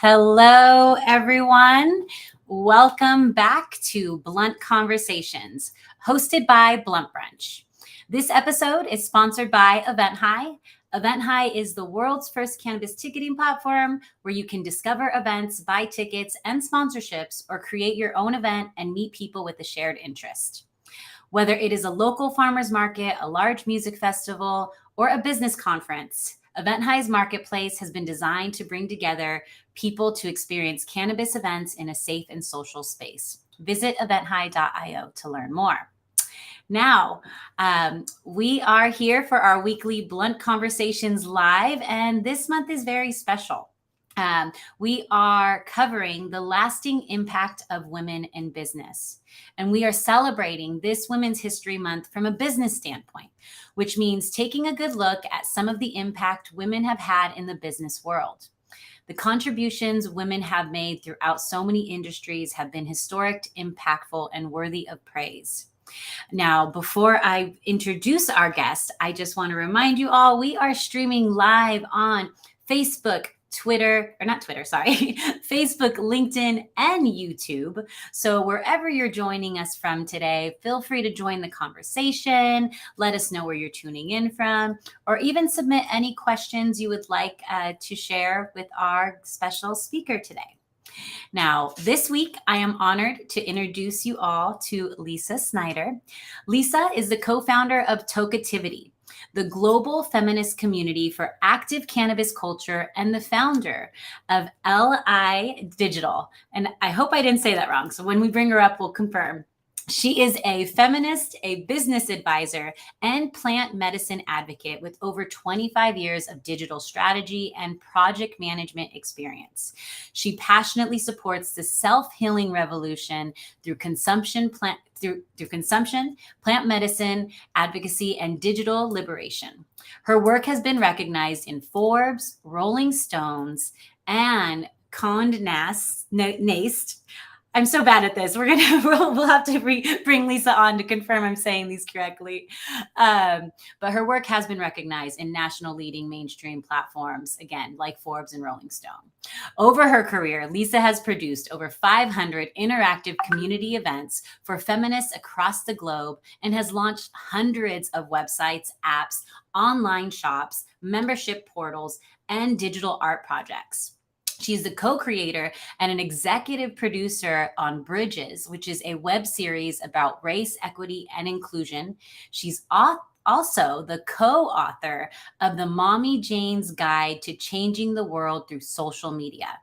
Hello, everyone. Welcome back to Blunt Conversations, hosted by Blunt Brunch. This episode is sponsored by EventHi. EventHi is the world's first cannabis ticketing platform where you can discover events, buy tickets and sponsorships, or create your own event and meet people with a shared interest. Whether it is a local farmers market, a large music festival, or a business conference, EventHi's marketplace has been designed to bring together people to experience cannabis events in a safe and social space. Visit eventhi.io to learn more. Now, we are here for our weekly Blunt Conversations live, and this month is very special. We are covering the lasting impact of women in business. And we are celebrating this Women's History Month from a business standpoint, which means taking a good look at some of the impact women have had in the business world. The contributions women have made throughout so many industries have been historic, impactful, and worthy of praise. Now, before I introduce our guest, I just want to remind you all, we are streaming live on Facebook, Facebook, LinkedIn, and YouTube. So wherever you're joining us from today, feel free to join the conversation. Let us know where you're tuning in from, or even submit any questions you would like to share with our special speaker today. Now, this week, I am honored to introduce you all to Lisa Snyder. Lisa is the co-founder of Tokeativity, the global feminist community for active cannabis culture, and the founder of Elle Digital. And I hope I didn't say that wrong. So when we bring her up, we'll confirm. She is a feminist, a business advisor, and plant medicine advocate with over 25 years of digital strategy and project management experience. She passionately supports the self-healing revolution through consumption, plant medicine, advocacy, and digital liberation. Her work has been recognized in Forbes, Rolling Stones, and Condé Nast. I'm so bad at this. We'll have to bring Lisa on to confirm I'm saying these correctly. But her work has been recognized in national leading mainstream platforms, again, like Forbes and Rolling Stone. Over her career, Lisa has produced over 500 interactive community events for feminists across the globe and has launched hundreds of websites, apps, online shops, membership portals, and digital art projects. She's the co-creator and an executive producer on Bridges, which is a web series about race, equity, and inclusion. She's also the co-author of the Mommy Jane's Guide to Changing the World Through Social Media,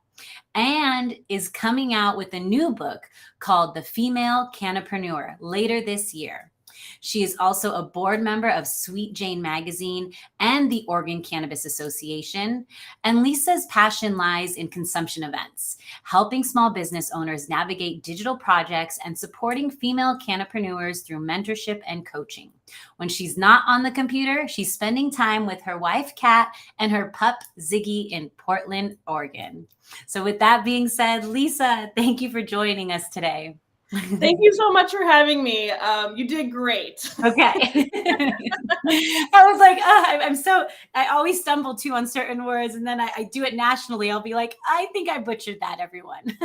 and is coming out with a new book called The Female Cannapreneur later this year. She is also a board member of Sweet Jane Magazine and the Oregon Cannabis Association. And Lisa's passion lies in consumption events, helping small business owners navigate digital projects and supporting female cannapreneurs through mentorship and coaching. When she's not on the computer, she's spending time with her wife, Kat, and her pup, Ziggy, in Portland, Oregon. So with that being said, Lisa, thank you for joining us today. Thank you so much for having me. You did great. Okay. I was like, I always stumble too on certain words. And then I do it nationally. I'll be like, I think I butchered that, everyone.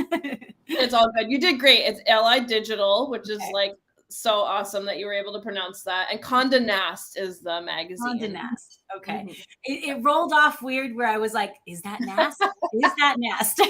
It's all good. You did great. It's Elle Digital, which is like so awesome that you were able to pronounce that. And Condé Nast is the magazine. Condé Nast. Okay. Mm-hmm. It rolled off weird where I was like, is that Nast? Is that Nast?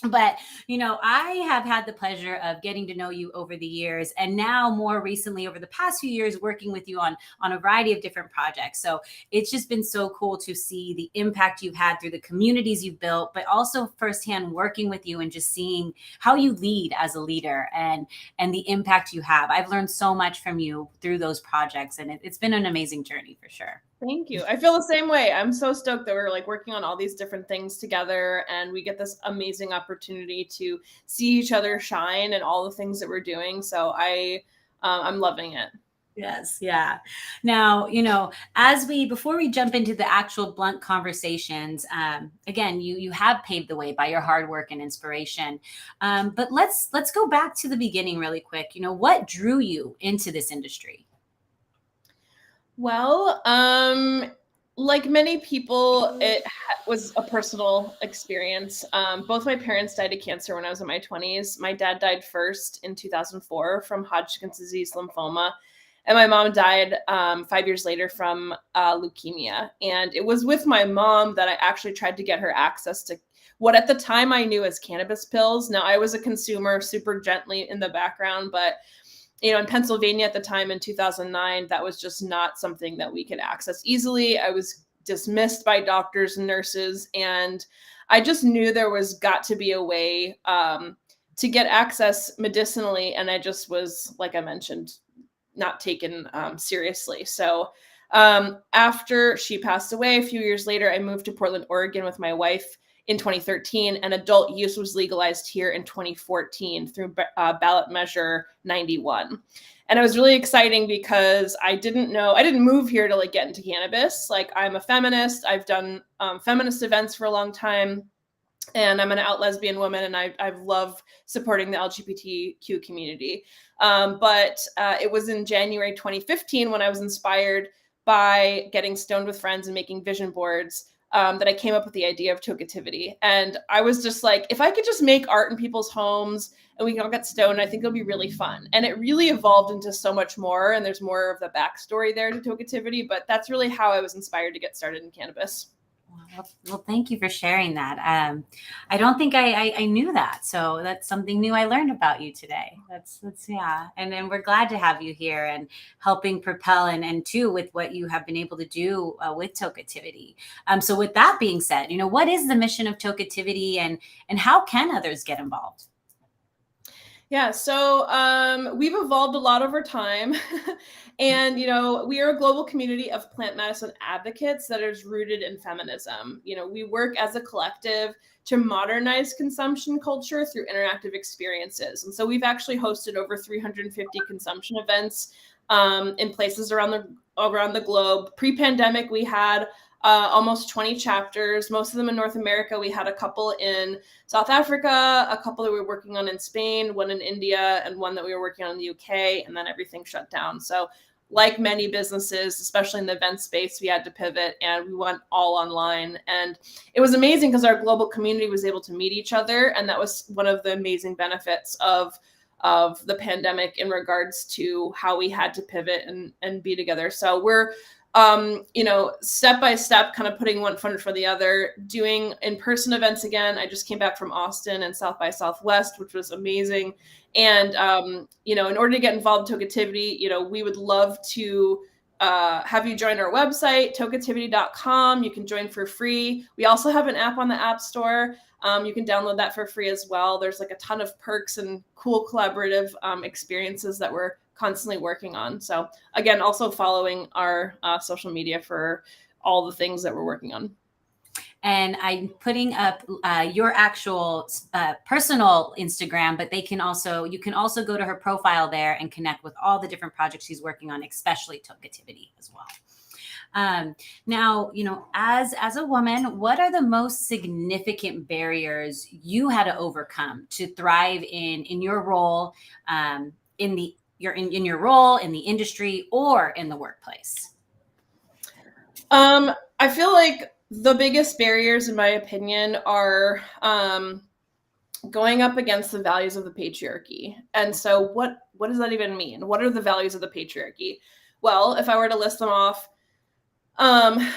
But, I have had the pleasure of getting to know you over the years, and now more recently over the past few years, working with you on a variety of different projects. So it's just been so cool to see the impact you've had through the communities you've built, but also firsthand working with you and just seeing how you lead as a leader and the impact you have. I've learned so much from you through those projects, and it's been an amazing journey for sure. Thank you. I feel the same way. I'm so stoked that we're working on all these different things together, and we get this amazing opportunity to see each other shine and all the things that we're doing. So I'm loving it. Yes. Yeah. Now, before we jump into the actual blunt conversations, again, you have paved the way by your hard work and inspiration. But let's go back to the beginning really quick. What drew you into this industry? Well, Like many people, it was a personal experience. Both my parents died of cancer when I was in my 20s. My dad died first in 2004 from Hodgkin's disease lymphoma, and my mom died 5 years later from leukemia. And it was with my mom that I actually tried to get her access to what at the time I knew as cannabis pills. Now, I was a consumer super gently in the background, but in Pennsylvania at the time in 2009, that was just not something that we could access easily. I was dismissed by doctors and nurses, and I just knew there was got to be a way to get access medicinally, and I just was, like I mentioned, not taken seriously. So after she passed away, a few years later, I moved to Portland, Oregon with my wife in 2013, and adult use was legalized here in 2014 through ballot measure 91. And it was really exciting because I didn't move here to like get into cannabis. Like, I'm a feminist. I've done feminist events for a long time, and I'm an out lesbian woman, and I've loved supporting the LGBTQ community. But it was in January 2015 when I was inspired by getting stoned with friends and making vision boards that I came up with the idea of Tokeativity. And I was just like, if I could just make art in people's homes and we can all get stoned, I think it'll be really fun. And it really evolved into so much more. And there's more of the backstory there to Tokeativity, but that's really how I was inspired to get started in cannabis. Well, thank you for sharing that. I don't think I knew that. So that's something new I learned about you today. That's yeah. And we're glad to have you here and helping propel and too with what you have been able to do with Tokeativity. So with that being said, what is the mission of Tokeativity and how can others get involved? Yeah, so we've evolved a lot over time. And, we are a global community of plant medicine advocates that is rooted in feminism. We work as a collective to modernize consumption culture through interactive experiences. And so we've actually hosted over 350 consumption events in places around the globe. Pre-pandemic, we had almost 20 chapters, most of them in North America. We had a couple in South Africa, a couple that we were working on in Spain, one in India, and one that we were working on in the UK, and then everything shut down. So like many businesses, especially in the event space, we had to pivot and we went all online. And it was amazing because our global community was able to meet each other. And that was one of the amazing benefits of the pandemic in regards to how we had to pivot and be together. So we're step by step, kind of putting one foot for the other, doing in-person events again. I just came back from Austin and South by Southwest, which was amazing. And, in order to get involved in Tokeativity, we would love to have you join our website, tokeativity.com. You can join for free. We also have an app on the App Store. You can download that for free as well. There's like a ton of perks and cool collaborative experiences that we're constantly working on. So again, also following our social media for all the things that we're working on. And I'm putting up your actual personal Instagram, but you can also go to her profile there and connect with all the different projects she's working on, especially Tokeativity as well. Now, as a woman, what are the most significant barriers you had to overcome to thrive in your role in your role in the industry or in the workplace? I feel like the biggest barriers, in my opinion, are going up against the values of the patriarchy. And so what does that even mean? What are the values of the patriarchy? Well, if I were to list them off, and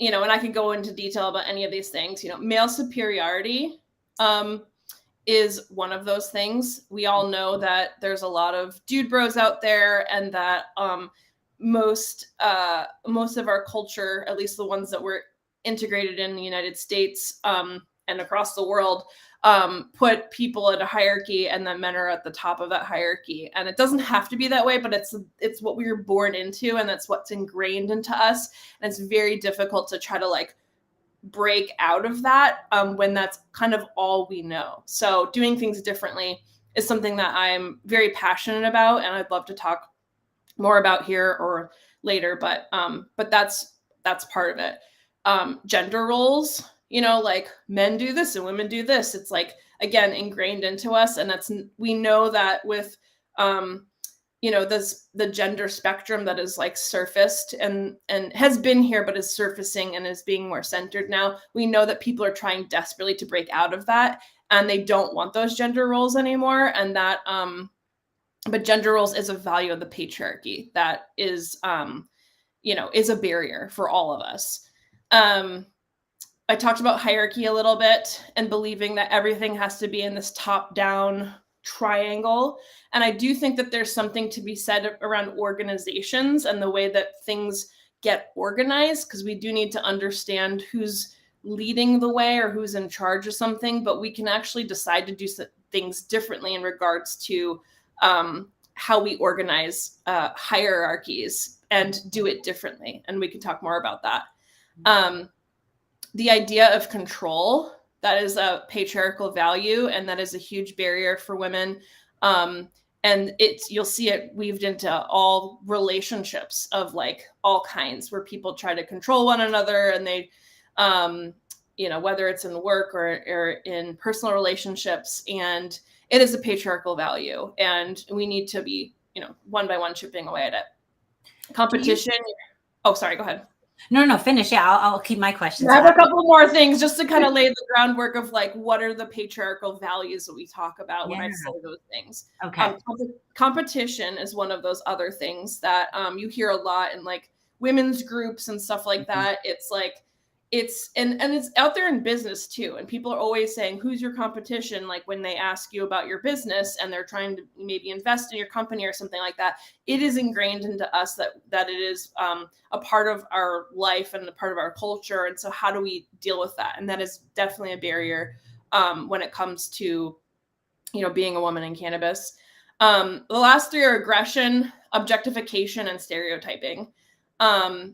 I could go into detail about any of these things, male superiority is one of those things. We all know that there's a lot of dude bros out there, and that most of our culture, at least the ones that were integrated in the United States and across the world, put people in a hierarchy, and then men are at the top of that hierarchy. And it doesn't have to be that way, but it's what we were born into, and that's what's ingrained into us. And it's very difficult to try to like break out of that when that's kind of all we know. So doing things differently is something that I'm very passionate about, and I'd love to talk more about here or later, but that's part of it. Gender roles, like men do this and women do this. It's like, again, ingrained into us. And we know that with the gender spectrum that is like surfaced and has been here, but is surfacing and is being more centered now. We know that people are trying desperately to break out of that, and they don't want those gender roles anymore. And that, but gender roles is a value of the patriarchy that is, is a barrier for all of us. I talked about hierarchy a little bit and believing that everything has to be in this top-down triangle. And I do think that there's something to be said around organizations and the way that things get organized, because we do need to understand who's leading the way or who's in charge of something, but we can actually decide to do things differently in regards to how we organize hierarchies and do it differently. And we can talk more about that. The idea of control, that is a patriarchal value, and that is a huge barrier for women. And you'll see it weaved into all relationships of like all kinds, where people try to control one another, and they, whether it's in work or in personal relationships, and it is a patriarchal value, and we need to be, one by one chipping away at it. Competition. Oh, sorry, go ahead. No, finish. Yeah, I'll keep my questions. I have a couple more things just to kind of lay the groundwork of like, what are the patriarchal values that we talk about when I say those things? Okay. Competition is one of those other things that you hear a lot in like women's groups and stuff like that. It's like, and it's out there in business too. And people are always saying, who's your competition? Like when they ask you about your business and they're trying to maybe invest in your company or something like that, it is ingrained into us that it is a part of our life and a part of our culture. And so how do we deal with that? And that is definitely a barrier when it comes to, being a woman in cannabis. The last three are aggression, objectification, and stereotyping. I'll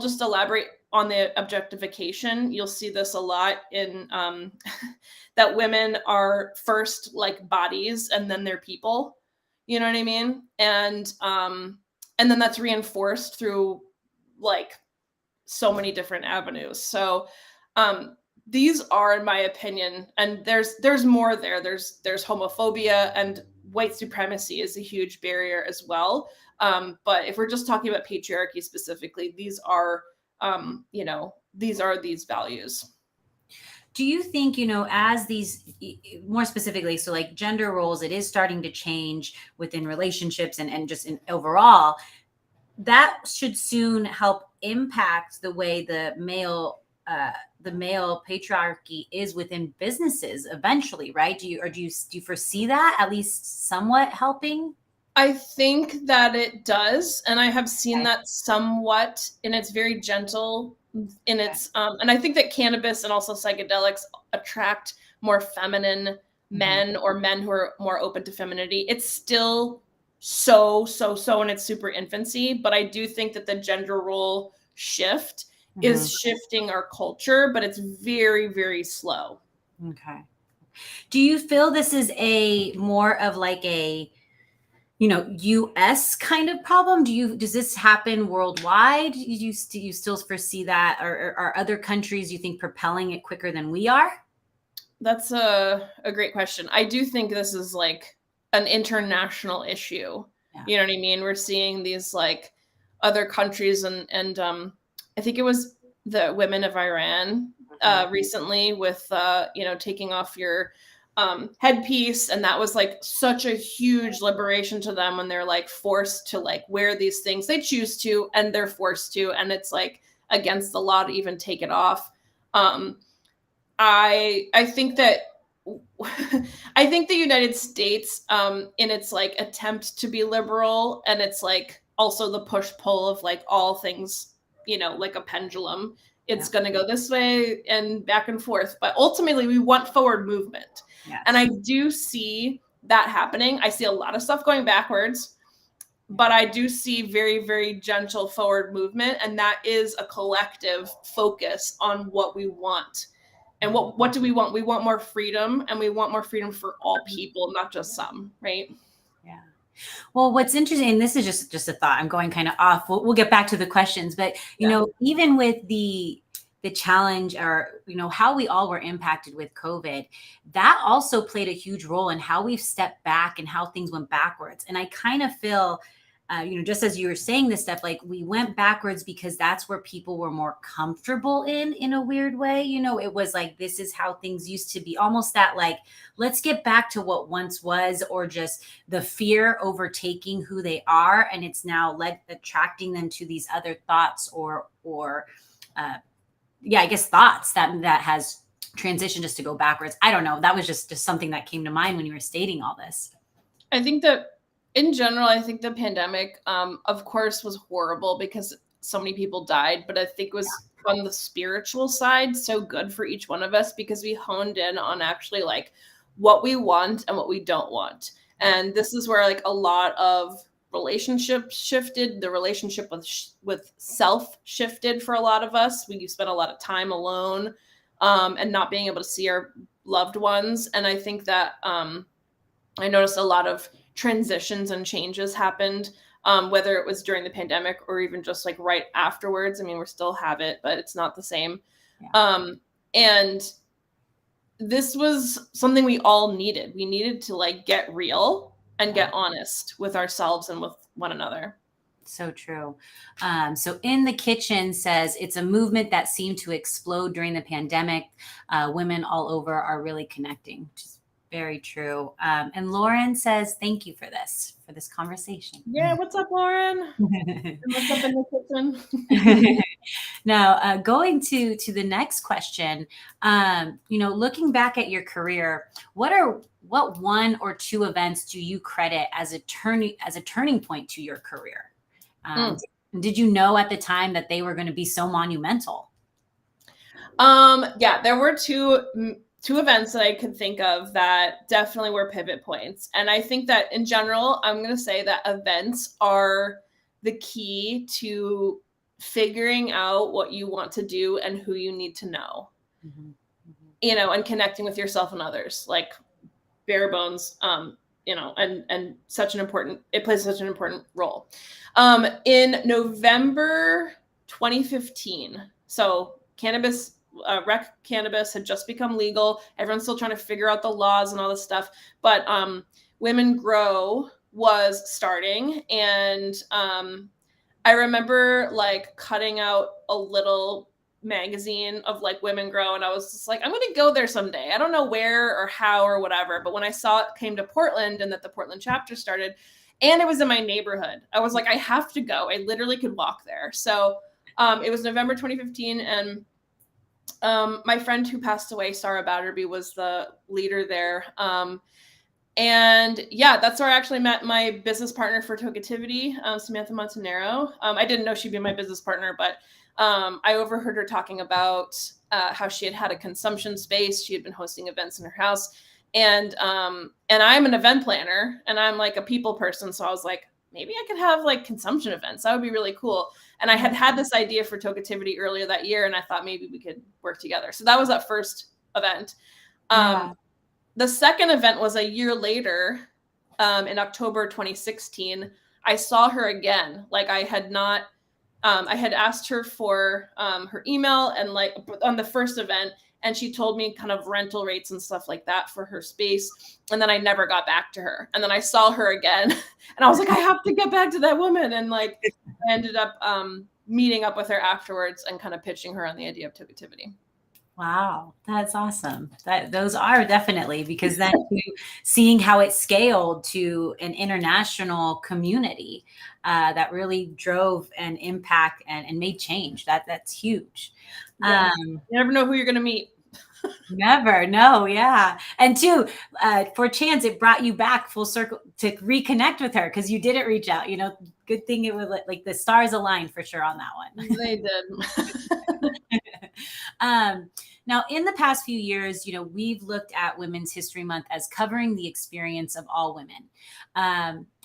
just elaborate on the objectification. You'll see this a lot in that women are first like bodies and then they're people. You know what I mean? And then that's reinforced through like so many different avenues. So these are, in my opinion, and there's more there. There's homophobia, and white supremacy is a huge barrier as well. But if we're just talking about patriarchy specifically, these are these values. Do you think, as these, more specifically, so like gender roles, it is starting to change within relationships and just in overall, that should soon help impact the way the male patriarchy is within businesses eventually, right? Do you foresee that at least somewhat helping? I think that it does, and I have seen that somewhat, and it's very gentle in its and I think that cannabis and also psychedelics attract more feminine men or men who are more open to femininity. It's still so in its super infancy, but I do think that the gender role shift is shifting our culture, but it's very, very slow. Okay. Do you feel this is a more of like a US kind of problem? Does this happen worldwide? Do you still foresee that, or are other countries, you think, propelling it quicker than we are? That's a great question. I do think this is like an international issue. Yeah. You know what I mean? We're seeing these like other countries and I think it was the women of Iran recently with taking off your headpiece, and that was like such a huge liberation to them when they're like forced to like wear these things. They choose to, and they're forced to, and it's like against the law to even take it off. I think that I think the United States in its like attempt to be liberal, and it's like also the push-pull of like all things, like a pendulum. It's going to go this way and back and forth, but ultimately we want forward movement. Yes. And I do see that happening. I see a lot of stuff going backwards, but I do see very, very gentle forward movement. And that is a collective focus on what we want. And what do we want? We want more freedom, and we want more freedom for all people, not just some, right? Yeah. Well, what's interesting, and this is just a thought, I'm going kind of off. We'll get back to the questions, but even with the the challenge, or, how we all were impacted with COVID, that also played a huge role in how we've stepped back and how things went backwards. And I kind of feel, just as you were saying this stuff, like we went backwards because that's where people were more comfortable in a weird way. It was like, this is how things used to be, almost that like, let's get back to what once was, or just the fear overtaking who they are. And it's now attracting them to these other thoughts or I guess thoughts that has transitioned just to go backwards. I don't know. That was just something that came to mind when you were stating all this. I think that in general, I think the pandemic, of course, was horrible because so many people died, but I think it was on the spiritual side so good for each one of us because we honed in on actually like what we want and what we don't want. And this is where like a lot of relationships shifted. The relationship with self shifted for a lot of us. We spent a lot of time alone and not being able to see our loved ones. And I think that I noticed a lot of transitions and changes happened, whether it was during the pandemic or even just like right afterwards. I mean, we still have it, but it's not the same. Yeah. And this was something we all needed. We needed to like get real and get honest with ourselves and with one another. So true. So In the Kitchen says it's a movement that seemed to explode during the pandemic. Women all over are really connecting, which is very true. And Lauren says, thank you for this conversation. Yeah. What's up, Lauren? What's up in the kitchen? Now, going to the next question, looking back at your career, what one or two events do you credit as a turning point to your career? Did you know at the time that they were going to be so monumental? Yeah, there were two events that I could think of that definitely were pivot points. And I think that in general, I'm going to say that events are the key to figuring out what you want to do and who you need to know, and connecting with yourself and others, like bare bones, and it plays such an important role. In November 2015, so rec cannabis had just become legal. Everyone's still trying to figure out the laws and all this stuff, but Women Grow was starting, and I remember like cutting out a little magazine of like Women Grow, and I was just like, I'm gonna go there someday. I don't know where or how or whatever, but when I saw it came to Portland and that the Portland chapter started and it was in my neighborhood, I was like, I have to go. I literally could walk there. So it was November 2015, and my friend who passed away, Sarah Batterby, was the leader there. And yeah, that's where I actually met my business partner for Tokeativity, Samantha Montanero. I didn't know she'd be my business partner, but I overheard her talking about how she had a consumption space. She had been hosting events in her house. And I'm an event planner and I'm like a people person. So I was like, maybe I could have like consumption events. That would be really cool. And I had this idea for Tokeativity earlier that year, and I thought maybe we could work together. So that was that first event. The second event was a year later, in October 2016. I saw her again. Like I had asked her for her email and like on the first event, and she told me kind of rental rates and stuff like that for her space. And then I never got back to her. And then I saw her again and I was like, I have to get back to that woman. And like I ended up meeting up with her afterwards and kind of pitching her on the idea of Tokeativity. Wow, that's awesome. Those are definitely, because then seeing how it scaled to an international community that really drove an impact and made change. That's huge. Yeah. You never know who you're going to meet. Never. No. Yeah. And two, for chance, it brought you back full circle to reconnect with her because you didn't reach out. Good thing it was like the stars aligned for sure on that one. They did. Now, in the past few years, we've looked at Women's History Month as covering the experience of all women.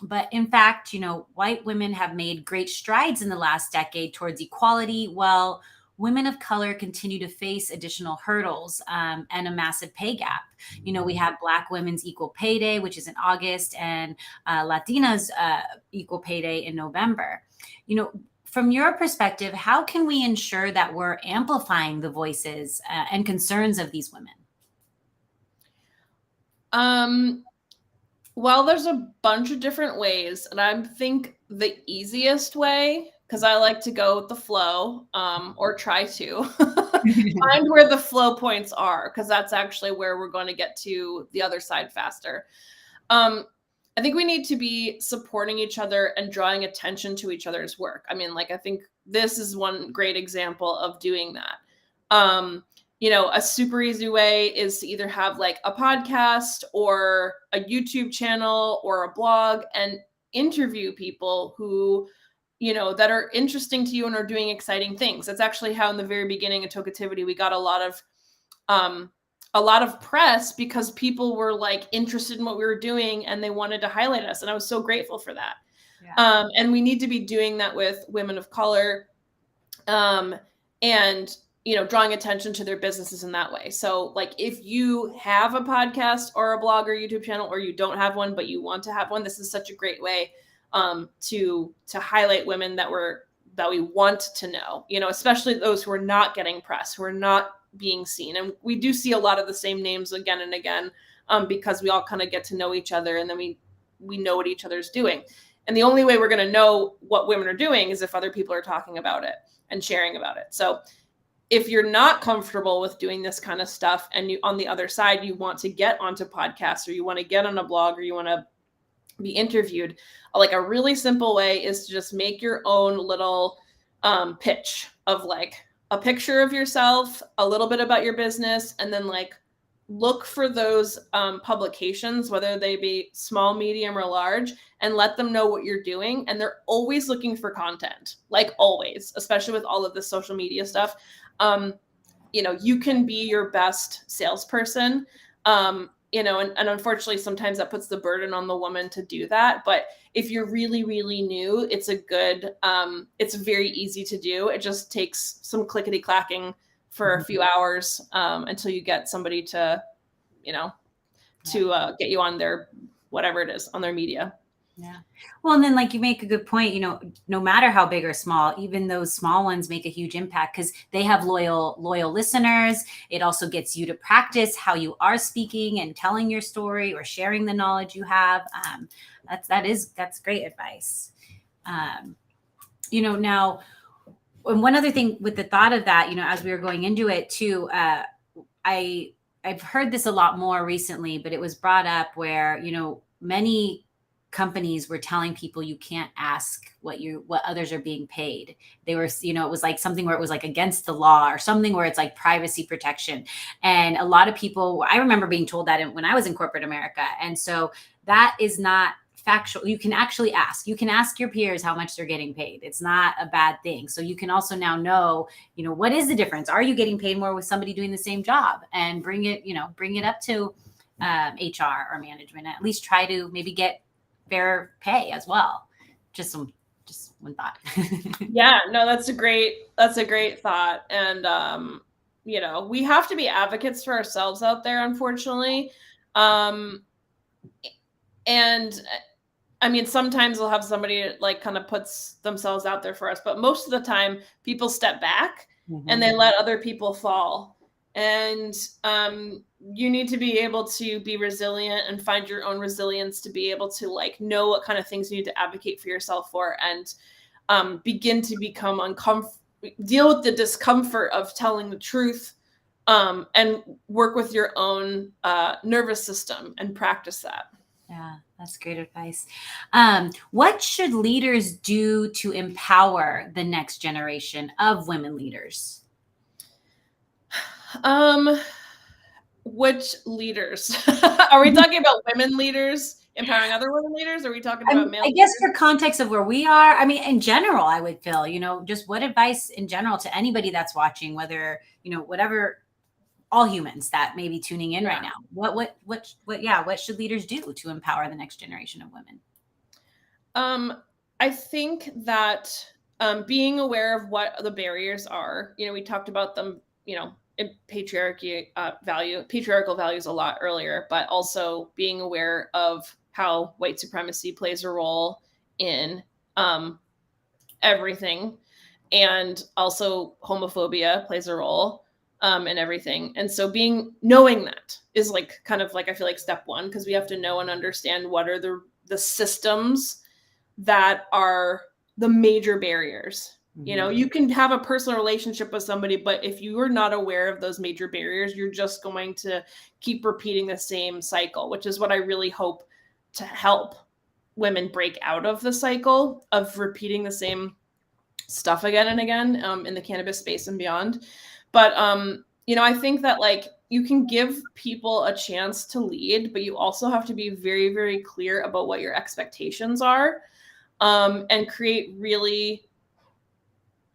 But in fact, white women have made great strides in the last decade towards equality, while women of color continue to face additional hurdles and a massive pay gap. We have Black Women's Equal Pay Day, which is in August, and Latinas Equal Pay Day in November. from your perspective, how can we ensure that we're amplifying the voices and concerns of these women? Well, there's a bunch of different ways, and I think the easiest way, because I like to go with the flow, or try to find where the flow points are, because that's actually where we're going to get to the other side faster. I think we need to be supporting each other and drawing attention to each other's work. I mean, like, I think this is one great example of doing that. A super easy way is to either have like a podcast or a YouTube channel or a blog and interview people who, that are interesting to you and are doing exciting things. That's actually how in the very beginning of Tokeativity, we got a lot of press because people were like interested in what we were doing and they wanted to highlight us. And I was so grateful for that. Yeah. And we need to be doing that with women of color. And drawing attention to their businesses in that way. So like if you have a podcast or a blog or YouTube channel, or you don't have one, but you want to have one, this is such a great way to highlight women that we want to know, especially those who are not getting press, who are not being seen. And we do see a lot of the same names again and again because we all kind of get to know each other, and then we know what each other's doing. And the only way we're going to know what women are doing is if other people are talking about it and sharing about it. So if you're not comfortable with doing this kind of stuff, and you, on the other side, you want to get onto podcasts, or you want to get on a blog, or you want to be interviewed, like a really simple way is to just make your own little pitch of like a picture of yourself, a little bit about your business, and then like look for those publications, whether they be small, medium, or large, and let them know what you're doing. And they're always looking for content, like always, especially with all of this social media stuff. You can be your best salesperson, and unfortunately, sometimes that puts the burden on the woman to do that. But if you're really, really new, it's very easy to do. It just takes some clickety clacking for a few hours until you get somebody to get you on their, whatever it is, on their media. Yeah. Well, and then like you make a good point, no matter how big or small, even those small ones make a huge impact because they have loyal listeners. It also gets you to practice how you are speaking and telling your story or sharing the knowledge you have. That's great advice. Now, and one other thing with the thought of that, as we were going into it too, I've heard this a lot more recently, but it was brought up where, many companies were telling people you can't ask what others are being paid. They were, it was like something where it was like against the law or something where it's like privacy protection. And a lot of people, I remember being told that when I was in corporate America. And so that is not factual. You can actually ask. You can ask your peers how much they're getting paid. It's not a bad thing. So you can also now know, what is the difference? Are you getting paid more with somebody doing the same job? And bring it up to HR or management. At least try to maybe get fair pay as well. Just one thought. Yeah, no, that's a great thought. And we have to be advocates for ourselves out there, unfortunately. And I mean, sometimes we'll have somebody like kind of puts themselves out there for us, but most of the time people step back and they let other people fall. And you need to be able to be resilient and find your own resilience to be able to like know what kind of things you need to advocate for yourself for, and begin to become deal with the discomfort of telling the truth, and work with your own nervous system and practice that. Yeah, that's great advice. What should leaders do to empower the next generation of women leaders? Which leaders? Are we talking about women leaders empowering other women leaders? Or are we talking about male? I guess for context of where we are, I mean, in general, I would feel, just what advice in general to anybody that's watching, whether, whatever, all humans that may be tuning in right now. What should leaders do to empower the next generation of women? I think that being aware of what the barriers are, we talked about them, in patriarchal values a lot earlier, but also being aware of how white supremacy plays a role in everything. And also homophobia plays a role in everything. And so knowing that is like kind of like, I feel like step one, because we have to know and understand what are the systems that are the major barriers. You know, you can have a personal relationship with somebody, but if you are not aware of those major barriers, you're just going to keep repeating the same cycle, which is what I really hope to help women break out of the cycle of repeating the same stuff again and again in the cannabis space and beyond. But, you know, I think that like you can give people a chance to lead, but you also have to be very, very clear about what your expectations are, and create really,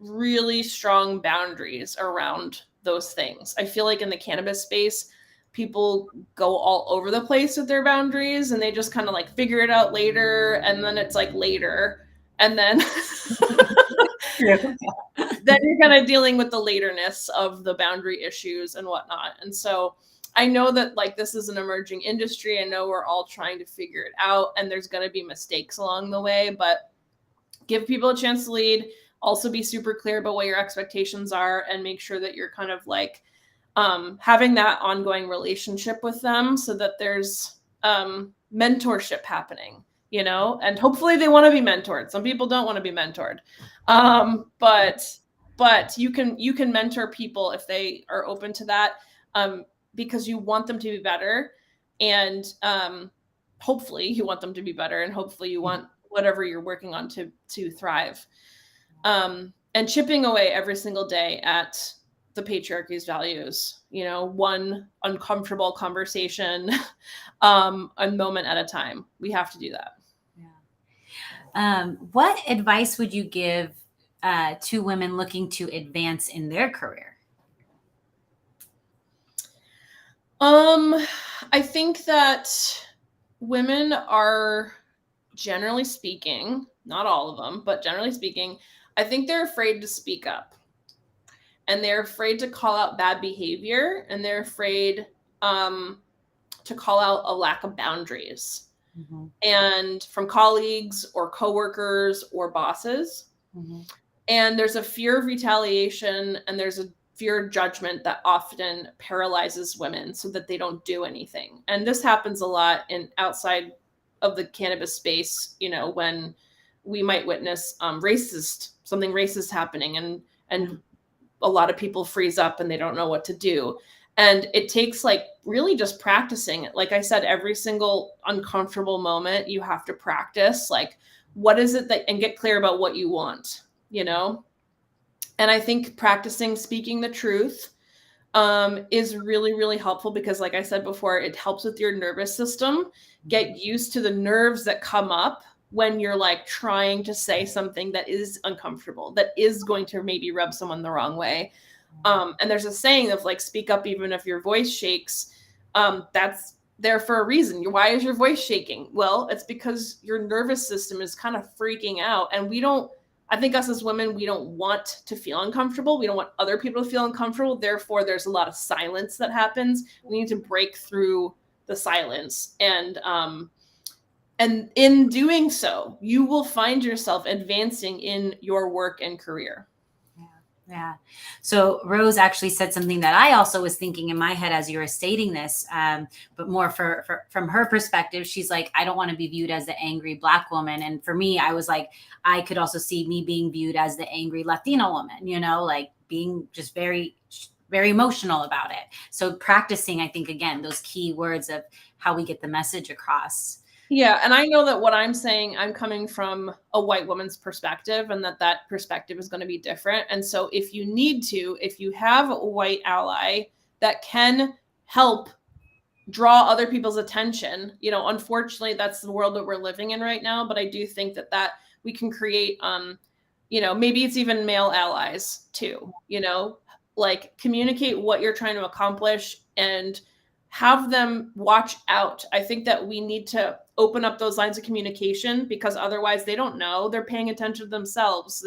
really strong boundaries around those things. I feel like in the cannabis space, people go all over the place with their boundaries and they just kind of like figure it out later. And then it's like later. And then then you're kind of dealing with the laterness of the boundary issues and whatnot. And so I know that like this is an emerging industry. I know we're all trying to figure it out and there's going to be mistakes along the way, but give people a chance to lead. Also be super clear about what your expectations are and make sure that you're kind of like having that ongoing relationship with them so that there's mentorship happening, you know, and hopefully they want to be mentored. Some people don't want to be mentored. But you can mentor people if they are open to that, because you want them to be better. And hopefully you want them to be better. And hopefully you want whatever you're working on to thrive. And chipping away every single day at the patriarchy's values, you know, one uncomfortable conversation, a moment at a time. We have to do that. Yeah. What advice would you give to women looking to advance in their career? I think that women are, generally speaking, not all of them, but generally speaking, I think they're afraid to speak up. And they're afraid to call out bad behavior, and they're afraid to call out a lack of boundaries. And from colleagues or coworkers or bosses. And there's a fear of retaliation and there's a fear of judgment that often paralyzes women so that they don't do anything. And this happens a lot in outside of the cannabis space, you know, when we might witness something racist happening and a lot of people freeze up and they don't know what to do. And it takes like really just practicing it. Like I said, every single uncomfortable moment you have to practice, like, what is it that, and get clear about what you want, you know? And I think practicing speaking the truth is really, really helpful because like I said before, it helps with your nervous system, get used to the nerves that come up when you're like trying to say something that is uncomfortable, that is going to maybe rub someone the wrong way. And there's a saying of like, speak up even if your voice shakes. That's there for a reason. Why is your voice shaking? Well, it's because your nervous system is kind of freaking out. And I think us as women, we don't want to feel uncomfortable. We don't want other people to feel uncomfortable. Therefore, there's a lot of silence that happens. We need to break through the silence. And in doing so, you will find yourself advancing in your work and career. Yeah. So Rose actually said something that I also was thinking in my head as you were stating this, but more from her perspective. She's like, I don't want to be viewed as the angry Black woman. And for me, I was like, I could also see me being viewed as the angry Latina woman, you know, like being just very, very emotional about it. So practicing, I think, again, those key words of how we get the message across. Yeah. And I know that what I'm saying, I'm coming from a white woman's perspective and that perspective is going to be different. And so if you have a white ally that can help draw other people's attention, you know, unfortunately, that's the world that we're living in right now. But I do think that we can create, you know, maybe it's even male allies too, you know, like communicate what you're trying to accomplish and have them watch out. I think that we need to open up those lines of communication because otherwise they don't know. They're paying attention to themselves.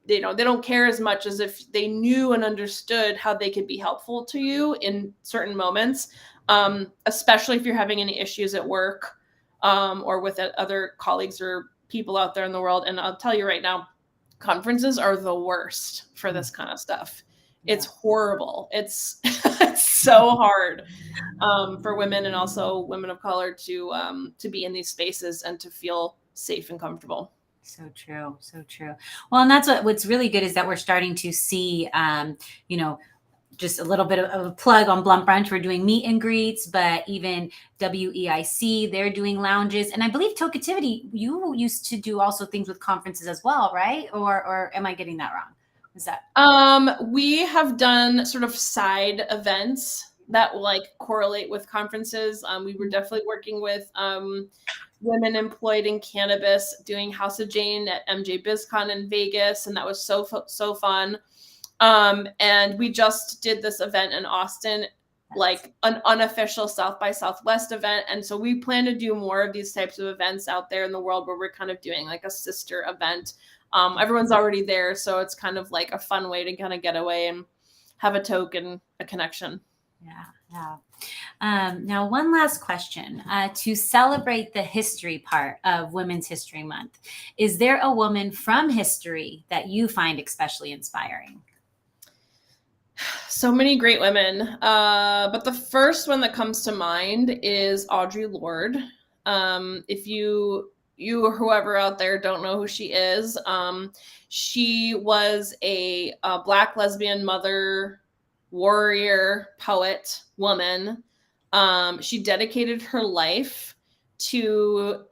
They don't care as much as if they knew and understood how they could be helpful to you in certain moments, especially if you're having any issues at work or with other colleagues or people out there in the world. And I'll tell you right now, conferences are the worst for this kind of stuff. It's Yeah. horrible. It's it's so hard for women and also women of color to be in these spaces and to feel safe and comfortable. So true. So true. Well, and that's what's really good is that we're starting to see, you know, just a little bit of a plug on Blunt Brunch. We're doing meet and greets, but even WEIC, they're doing lounges. And I believe Tokeativity, you used to do also things with conferences as well, right? Or am I getting that wrong? Is that? We have done sort of side events that like correlate with conferences. We were definitely working with women employed in cannabis, doing House of Jane at MJ BizCon in Vegas, and that was so fun. And we just did this event in Austin, like an unofficial South by Southwest event. And so we plan to do more of these types of events out there in the world where we're kind of doing like a sister event. Everyone's already there, so it's kind of like a fun way to kind of get away and have a token, a connection. Yeah. Now, one last question. To celebrate the history part of Women's History Month, is there a woman from history that you find especially inspiring? So many great women. But the first one that comes to mind is Audre Lorde. If you or whoever out there don't know who she was a Black lesbian mother, warrior, poet, woman. She dedicated her life to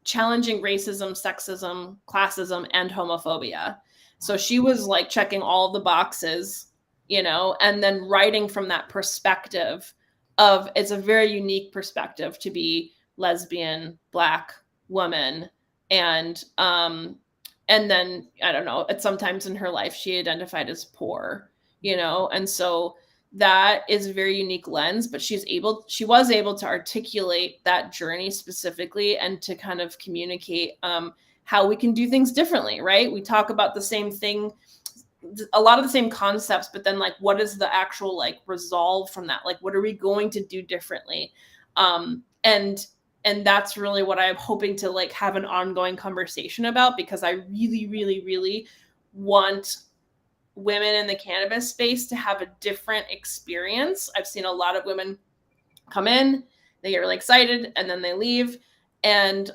challenging racism, sexism, classism, and homophobia. So she was like checking all the boxes, and then writing from that perspective of, it's a very unique perspective to be lesbian, Black woman. And then, I don't know, at sometimes in her life, she identified as poor, and so that is a very unique lens, but she was able to articulate that journey specifically and to kind of communicate how we can do things differently, right? We talk about the same thing, a lot of the same concepts, but then like, what is the actual like resolve from that? Like, what are we going to do differently? And that's really what I'm hoping to like have an ongoing conversation about, because I really, really, really want women in the cannabis space to have a different experience. I've seen a lot of women come in, they get really excited, and then they leave, and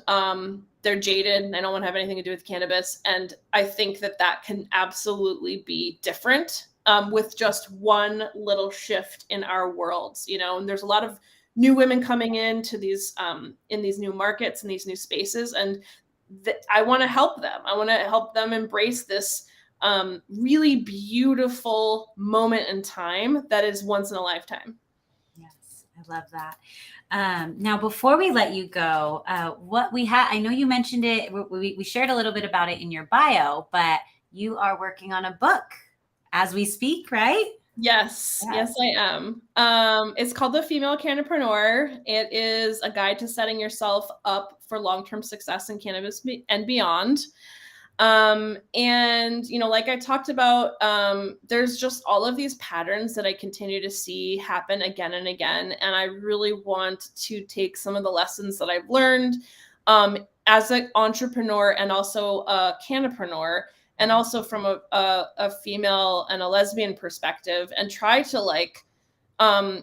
they're jaded, and they don't want to have anything to do with cannabis. And I think that can absolutely be different with just one little shift in our worlds, and there's a lot of new women coming into these in these new markets and these new spaces, and I want to help them. I want to help them embrace this really beautiful moment in time that is once in a lifetime. Yes, I love that. Now, before we let you go, what we have, I know you mentioned it, we shared a little bit about it in your bio, but you are working on a book as we speak, right? Yes, I am. It's called The Female Cannapreneur. It is a guide to setting yourself up for long-term success in cannabis and beyond. And like I talked about, there's just all of these patterns that I continue to see happen again and again. And I really want to take some of the lessons that I've learned, as an entrepreneur and also a cannapreneur, and also from a female and a lesbian perspective, and try to like,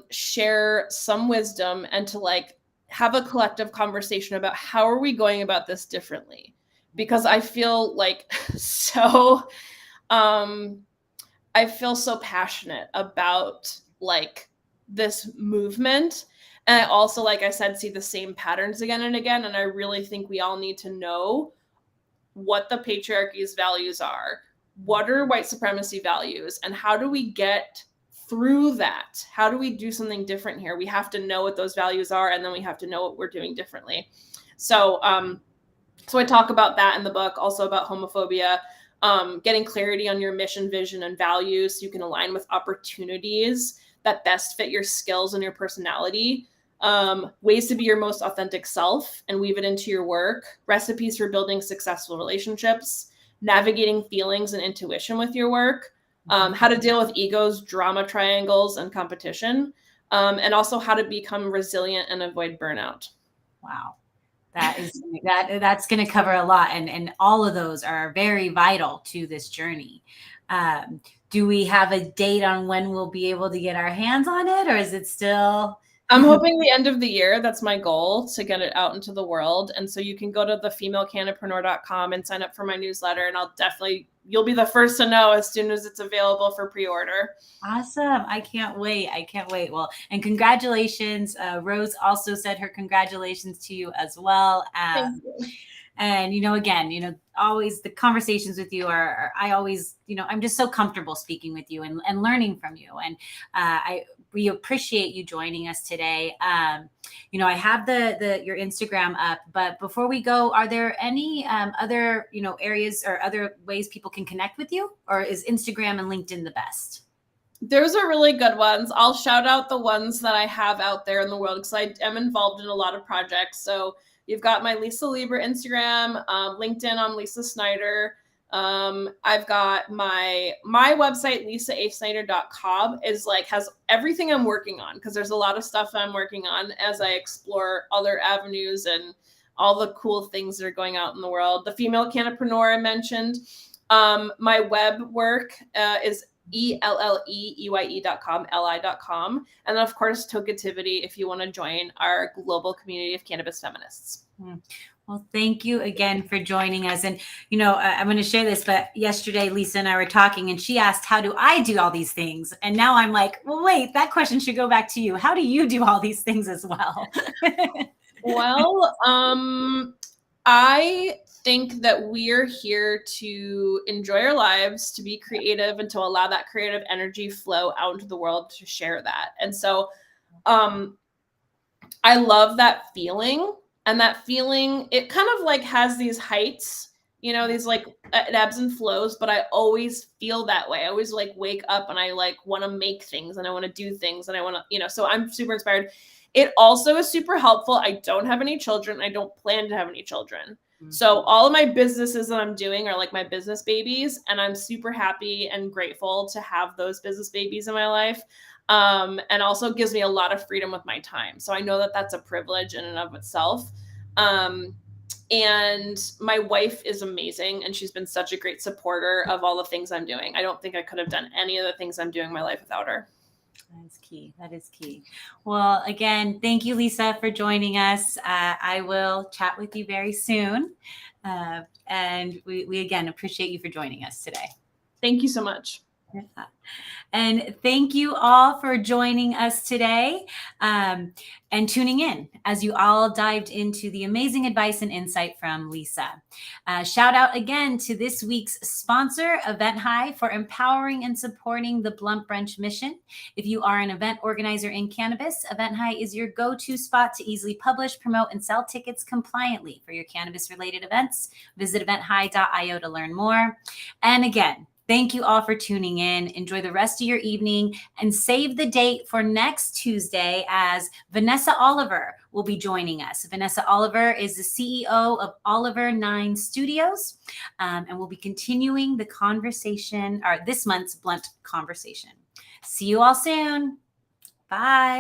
share some wisdom and to like have a collective conversation about how are we going about this differently. Because I feel like I feel so passionate about like this movement. And I also, like I said, see the same patterns again and again. And I really think we all need to know what the patriarchy's values are, what are white supremacy values, and how do we get through that? How do we do something different here? We have to know what those values are, and then we have to know what we're doing differently. So I talk about that in the book, also about homophobia, getting clarity on your mission, vision, and values so you can align with opportunities that best fit your skills and your personality, ways to be your most authentic self and weave it into your work, recipes for building successful relationships, navigating feelings and intuition with your work, how to deal with egos, drama triangles, and competition, and also how to become resilient and avoid burnout. Wow. That's going to cover a lot, and all of those are very vital to this journey. Do we have a date on when we'll be able to get our hands on it, or is it still? I'm hoping the end of the year. That's my goal, to get it out into the world. And so you can go to thefemalecannapreneur.com and sign up for my newsletter, and you'll be the first to know as soon as it's available for pre-order. Awesome. I can't wait. Well, and congratulations. Rose also said her congratulations to you as well. Thank you. And, again, always the conversations with you I always, I'm just so comfortable speaking with you and learning from you. And we appreciate you joining us today. I have your Instagram up, but before we go, are there any other, areas or other ways people can connect with you, or is Instagram and LinkedIn the best? Those are really good ones. I'll shout out the ones that I have out there in the world, because I am involved in a lot of projects. So you've got my Lisa Lieber Instagram, LinkedIn on Lisa Snyder. I've got my website, lisaasnyder.com, has everything I'm working on, because there's a lot of stuff I'm working on as I explore other avenues and all the cool things that are going out in the world. The Female Cannapreneur I mentioned. My web work is elleeye.com, li.com. And then, of course, Tokeativity, if you want to join our global community of cannabis feminists. Well, thank you again for joining us. And, I'm going to share this, but yesterday, Lisa and I were talking, and she asked, how do I do all these things? And now I'm like, well, wait, that question should go back to you. How do you do all these things as well? Well, I think that we're here to enjoy our lives, to be creative, and to allow that creative energy flow out into the world, to share that. And so I love that feeling. And that feeling, it kind of has these heights, these it ebbs and flows, but I always feel that way. I always wake up and I want to make things, and I want to do things, and I want to, so I'm super inspired. It also is super helpful. I don't have any children. I don't plan to have any children. Mm-hmm. So all of my businesses that I'm doing are my business babies, and I'm super happy and grateful to have those business babies in my life. And also gives me a lot of freedom with my time. So I know that that's a privilege in and of itself. And my wife is amazing, and she's been such a great supporter of all the things I'm doing. I don't think I could have done any of the things I'm doing in my life without her. That is key. Well, again, thank you, Lisa, for joining us. I will chat with you very soon. And we again appreciate you for joining us today. Thank you so much. And thank you all for joining us today and tuning in as you all dived into the amazing advice and insight from Lisa. Shout out again to this week's sponsor, EventHi, for empowering and supporting the Blunt Brunch mission. If you are an event organizer in cannabis, EventHi is your go-to spot to easily publish, promote, and sell tickets compliantly for your cannabis-related events. Visit eventhi.io to learn more. And again, thank you all for tuning in. Enjoy the rest of your evening, and save the date for next Tuesday, as Vanessa Oliver will be joining us. Vanessa Oliver is the CEO of Oliver 9 Studios, and we'll be continuing the conversation, or this month's Blunt conversation. See you all soon. Bye.